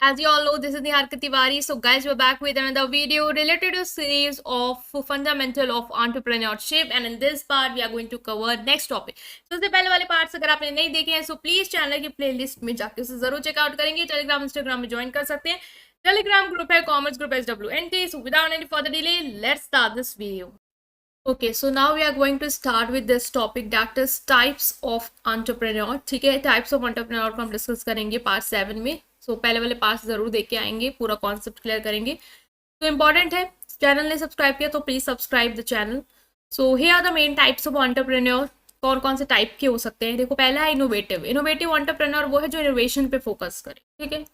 as you all know, this is Niharika Tiwari. So guys, we're back with another video related to series of fundamental of entrepreneurship, and in this part we are going to cover next topic. So सबसे पहले वाले parts अगर आपने नहीं देखे हैं, so please channel की playlist में जाके उसे जरूर चेकआउट करेंगे. टेलीग्राम इंस्टाग्राम में ज्वाइन कर सकते हैं. टेलीग्राम ग्रुप है commerce group SWNT. So without any further delay, let's start this video. Okay, so now we are going to start with this topic, that is types of entrepreneur. ठीक है, types of entrepreneur को हम discuss करेंगे part 7 में. So पहले वाले part जरूर देख के आएंगे, पूरा कॉन्सेप्ट क्लियर करेंगे. तो इम्पॉर्टेंट है, चैनल ने सब्सक्राइब किया तो please subscribe the channel. So here are the main types of entrepreneur. कौन कौन से टाइप के हो सकते हैं? देखो, पहला है इनोवेटिव. इनोवेटिव entrepreneur वो है जो इनोवेशन पे फोकस करे. ठीक है,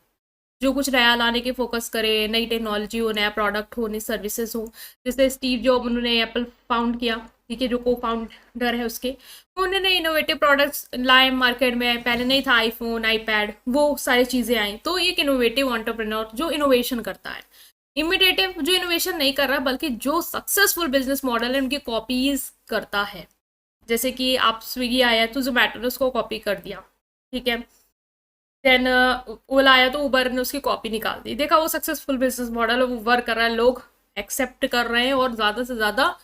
जो कुछ नया लाने के फोकस करे, नई टेक्नोलॉजी हो, नया प्रोडक्ट हो, नई सर्विसेज हो. जैसे स्टीव जॉब, उन्होंने एप्पल फाउंड किया. ठीक है, जो को फाउंडर है उसके, उन्होंने इनोवेटिव प्रोडक्ट्स लाए मार्केट में. पहले नहीं था आईफोन, आईपैड, वो सारी चीज़ें आई. तो एक इनोवेटिव एंटरप्रेन्योर जो इनोवेशन करता है. इमिटेटिव जो इनोवेशन नहीं कर रहा बल्कि जो सक्सेसफुल बिजनेस मॉडल है उनकी कॉपीज करता है. जैसे कि आप स्विगी आया तो जोमेटो ने उसको कॉपी कर दिया. ठीक है, देन ओला आया तो उबर ने उसकी कॉपी निकाल दी. देखा, वो सक्सेसफुल बिजनेस मॉडल है, वो वर्क कर रहा है, लोग एक्सेप्ट कर रहे हैं और ज़्यादा से ज़्यादा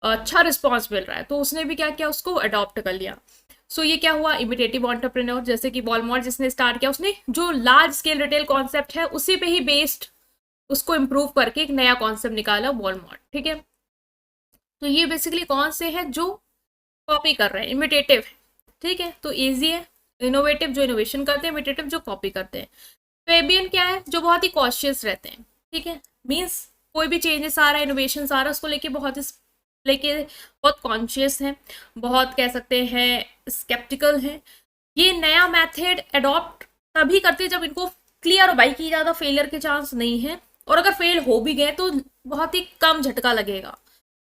अच्छा रिस्पॉन्स मिल रहा है. तो उसने भी क्या किया, उसको अडॉप्ट कर लिया. सो ये क्या हुआ, इमिटेटिव एंटरप्रेन्योर. जैसे कि वॉलमार्ट जिसने स्टार्ट किया, उसने जो लार्ज स्केल रिटेल कॉन्सेप्ट है उसी पे ही बेस्ड उसको इम्प्रूव करके एक नया कॉन्सेप्ट निकाला वॉलमार्ट. ठीक है, तो ये बेसिकली कौन से हैं जो कॉपी कर रहे हैं, इमिटेटिव. ठीक है, तो ईजी है. इनोवेटिव जो इनोवेशन करते हैं, इमिटेटिव जो कॉपी करते हैं. फेबियन क्या है, जो बहुत ही कॉशियस रहते हैं. ठीक है, मीन्स कोई भी चेंजेस आ रहा है, इनोवेशन आ रहा है, उसको लेके बहुत कॉन्शियस हैं, बहुत कह सकते हैं स्केप्टिकल हैं. ये नया मेथड अडॉप्ट तभी करते हैं जब इनको क्लियर हो भाई कि ज़्यादा फेलियर के चांस नहीं है, और अगर फेल हो भी गए तो बहुत ही कम झटका लगेगा.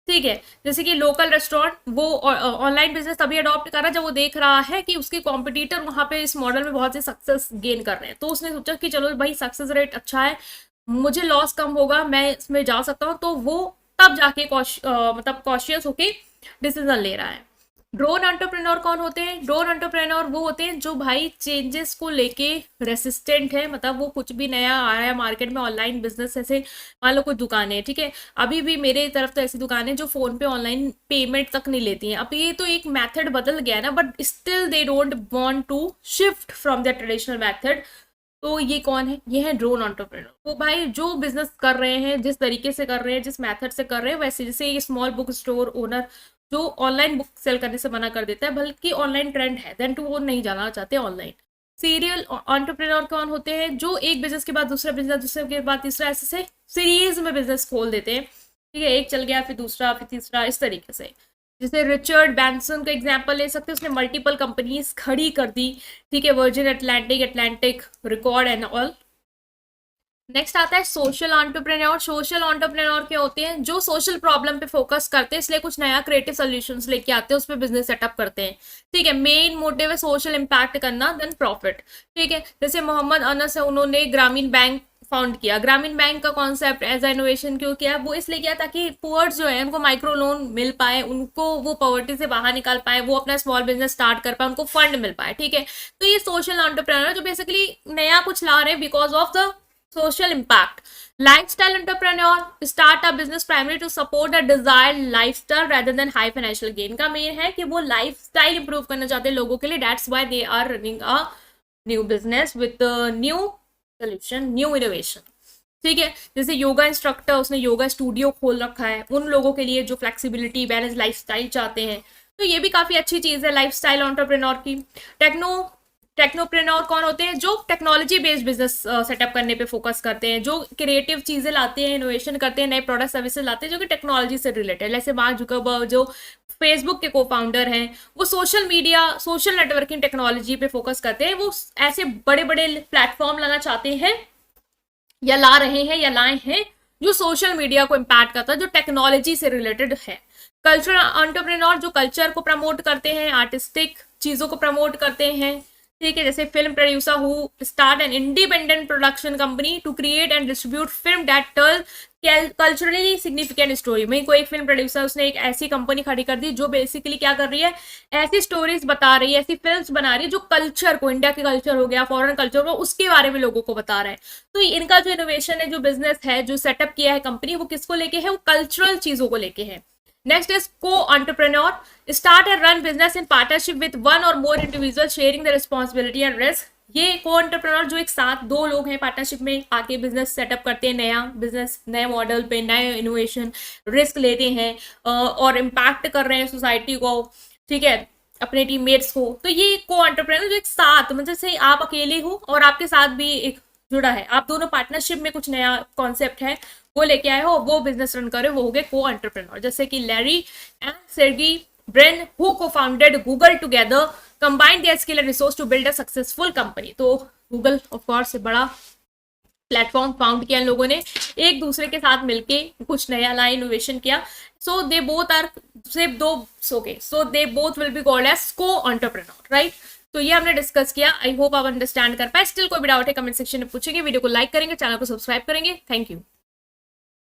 ठीक है, जैसे कि लोकल रेस्टोरेंट, वो ऑनलाइन बिजनेस तभी अडॉप्ट कर रहा है जब वो देख रहा है कि उसके कॉम्पिटिटर वहाँ पे इस मॉडल में बहुत से सक्सेस गेन कर रहे हैं. तो उसने सोचा कि चलो भाई सक्सेस रेट अच्छा है, मुझे लॉस कम होगा, मैं इसमें जा सकता हूँ. तो वो तब जाके मतलब कॉशियस होके डिसीजन ले रहा है. ड्रोन एंटरप्रेन्योर कौन होते हैं? ड्रोन एंटरप्रेन्योर वो होते हैं जो भाई चेंजेस को लेके रेसिस्टेंट है. मतलब वो कुछ भी नया आ रहा है मार्केट में, ऑनलाइन बिजनेस, ऐसे मान लो कुछ दुकानें. ठीक है, अभी भी मेरे तरफ तो ऐसी दुकानें जो फोन पे ऑनलाइन पेमेंट तक नहीं लेती हैं. अब ये तो एक मेथड बदल गया है ना, but still they don't want to shift from the traditional method. तो ये कौन है? ये है ड्रोन एंटरप्रेन्योर. वो भाई जो बिजनेस कर रहे हैं, जिस तरीके से कर रहे हैं, जिस मेथड से कर रहे हैं, वैसे जैसे ये स्मॉल बुक स्टोर ओनर जो ऑनलाइन बुक सेल करने से मना कर देता है, बल्कि ऑनलाइन ट्रेंड है देन टू वो नहीं जाना चाहते ऑनलाइन. सीरियल एंटरप्रेन्योर कौन होते हैं? जो एक बिजनेस के बाद दूसरा बिजनेस, दूसरे के बाद तीसरा, ऐसे से सीरीज में बिजनेस खोल देते हैं. ठीक है, एक चल गया फिर दूसरा फिर तीसरा, इस तरीके से. जैसे रिचर्ड बैंसन का एग्जांपल ले सकते हैं, उसने मल्टीपल कंपनीज खड़ी कर दी. ठीक है, virgin Atlantic record and all. Next आता है सोशल एंटरप्रेन्योर. सोशल एंटरप्रेन्योर क्या होते हैं? जो सोशल प्रॉब्लम पे फोकस करते हैं, इसलिए कुछ नया क्रिएटिव सॉल्यूशंस लेके आते हैं, उस पर बिजनेस सेटअप करते हैं. ठीक है, मेन मोटिव है सोशल इम्पैक्ट करना देन प्रॉफिट. ठीक है, जैसे मोहम्मद अनस है, उन्होंने ग्रामीण बैंक फाउंड किया. ग्रामीण बैंक का कॉन्सेप्ट एज इनोवेशन क्यों किया? वो इसलिए किया ताकि पुअर्स जो है उनको माइक्रो लोन मिल पाए, उनको वो पॉवर्टी से बाहर निकाल पाए, वो अपना स्मॉल बिजनेस स्टार्ट कर पाए, उनको फंड मिल पाए. ठीक है, तो ये सोशल एंटरप्रेन्योर जो बेसिकली नया कुछ ला रहे हैं because of the social impact. Lifestyle entrepreneur start a business primarily to support a desired lifestyle rather than high financial gain. का मेन है कि वो lifestyle improve करना चाहते हैं लोगों के लिए. That's why they are running a new business with a new solution, new innovation. ठीक है, जैसे योगा इंस्ट्रक्टर, उसने योगा स्टूडियो खोल रखा है उन लोगों के लिए जो फ्लेक्सिबिलिटी, बैलेंस लाइफस्टाइल चाहते हैं. तो ये भी काफी अच्छी चीज है लाइफस्टाइल एंटरप्रेन्योर की. टेक्नोप्रेन्योर कौन होते हैं? जो टेक्नोलॉजी बेस्ड बिजनेस सेटअप करने पे फोकस करते हैं, जो क्रिएटिव चीजें लाते हैं, इनोवेशन करते हैं, नए प्रोडक्ट सर्विसेज लाते हैं जो कि टेक्नोलॉजी से रिलेटेड. जैसे मार्क जुकरबर्ग जो फेसबुक के को फाउंडर हैं, वो social media, social networking technology पे फोकस करते हैं. वो ऐसे बड़े बड़े प्लेटफॉर्म लाना चाहते हैं या ला रहे हैं या लाए हैं जो सोशल मीडिया को इम्पैक्ट करता है, जो टेक्नोलॉजी से रिलेटेड है. कल्चरल एंटरप्रेन्योर जो कल्चर को प्रमोट करते हैं, आर्टिस्टिक चीजों को प्रमोट करते हैं. ठीक है, जैसे film producer who start an independent production company to create and distribute film that tell culturally significant story. वहीं कोई एक फिल्म प्रोड्यूसर, उसने एक ऐसी कंपनी खड़ी कर दी जो बेसिकली क्या कर रही है, ऐसी स्टोरीज बता रही है, ऐसी फिल्म्स बना रही है जो कल्चर को, इंडिया के कल्चर हो गया, फॉरेन कल्चर हो, उसके बारे में लोगों को बता रहा है। तो इनका जो इनोवेशन है, जो बिजनेस है, जो सेटअप किया है कंपनी, वो किसको लेके है, वो कल्चरल चीजों को लेके है। Next is co-entrepreneur, start and run business in partnership with one or more individuals sharing the responsibility and risk। ये co-entrepreneur जो एक साथ दो लोग हैं पार्टनरशिप में आके बिजनेस सेटअप करते हैं, नया बिजनेस, नए मॉडल पे, नए इनोवेशन, रिस्क लेते हैं और इम्पैक्ट कर रहे हैं सोसाइटी को, ठीक है, अपने टीममेट्स को। तो ये co-entrepreneur जो एक साथ, मतलब से आप अकेले हो और आपके साथ भी एक जुड़ा है, आप दोनों पार्टनरशिप में कुछ नया कॉन्सेप्ट है वो लेके आए हो, वो बिजनेस रन करे, वो हो गए को-एंटरप्रेन्योर। जैसे कि Larry and Sergey Brin, who co-founded Google together, combined their skill and resource to build a successful company. तो गूगल ऑफ कोर्स बड़ा प्लेटफॉर्म फाउंड किया इन लोगों ने, एक दूसरे के साथ मिलके कुछ नया नया इनोवेशन किया। सो दे बोथ आर, सिर्फ दो के, so they both will be called as co-entrepreneur, right. तो ये हमने डिस्कस किया। आई होप आप अंडरस्टैंड कर पाए। स्टिल कोई भी डाउट है कमेंट सेक्शन में पूछेंगे, वीडियो को लाइक करेंगे, चैनल को सब्सक्राइब करेंगे। Thank you.